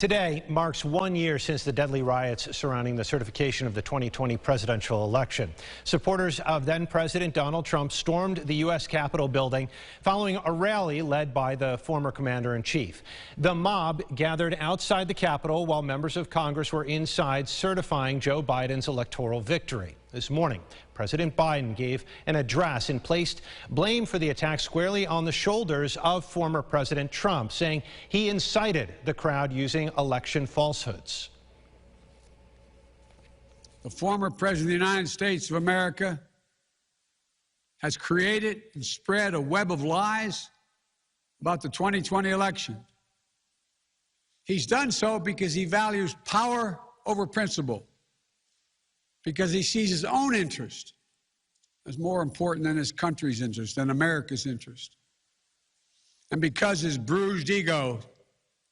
Today marks 1 year since the deadly riots surrounding the certification of the 2020 presidential election. Supporters of then-President Donald Trump stormed the U.S. Capitol building following a rally led by the former commander-in-chief. The mob gathered outside the Capitol while members of Congress were inside certifying Joe Biden's electoral victory. This morning, President Biden gave an address and placed blame for the attack squarely on the shoulders of former President Trump, saying he incited the crowd using election falsehoods. The former President of the United States of America has created and spread a web of lies about the 2020 election. He's done so because he values power over principle, because he sees his own interest as more important than his country's interest, than America's interest. And because his bruised ego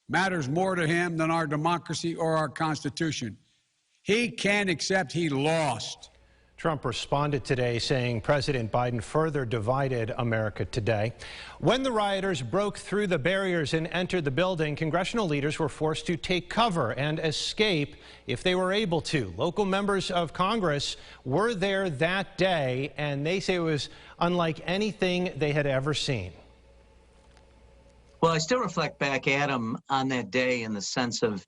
matters more to him than our democracy or our Constitution. He can't accept he lost. Trump responded today saying President Biden further divided America today. When the rioters broke through the barriers and entered the building, congressional leaders were forced to take cover and escape if they were able to. Local members of Congress were there that day, and they say it was unlike anything they had ever seen. Well, I still reflect back, Adam, on that day in the sense of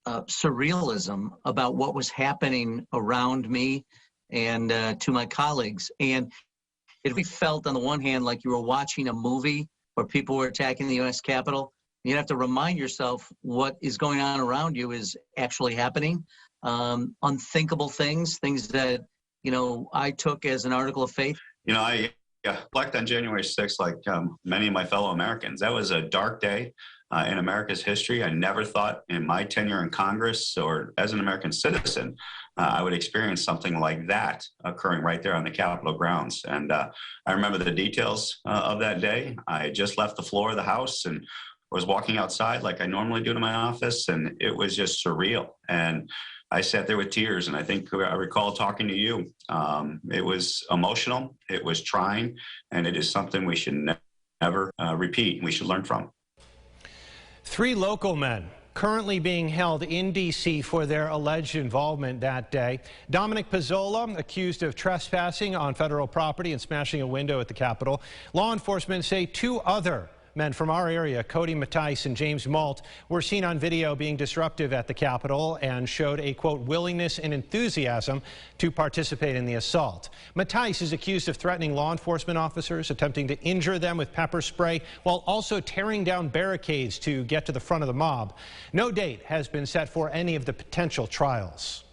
surrealism about what was happening around me and to my colleagues. And it really felt, on the one hand, like you were watching a movie where people were attacking the U.S. Capitol. You have to remind yourself what is going on around you is actually happening. Unthinkable things that, I took as an article of faith. I reflect on January 6th like many of my fellow Americans. That was a dark day in America's history. I never thought in my tenure in Congress or as an American citizen I would experience something like that occurring right there on the Capitol grounds. And I remember the details of that day. I had just left the floor of the House and was walking outside like I normally do to my office, and it was just surreal. And I sat there with tears, and I think I recall talking to you. It was emotional, it was trying, and it is something we should never repeat. We should learn from. 3 local men currently being held in D.C. for their alleged involvement that day. Dominic Pizzola, accused of trespassing on federal property and smashing a window at the Capitol. Law enforcement say 2 other men from our area, Cody Mattice and James Malt, were seen on video being disruptive at the Capitol and showed a, quote, willingness and enthusiasm to participate in the assault. Mattice is accused of threatening law enforcement officers, attempting to injure them with pepper spray, while also tearing down barricades to get to the front of the mob. No date has been set for any of the potential trials.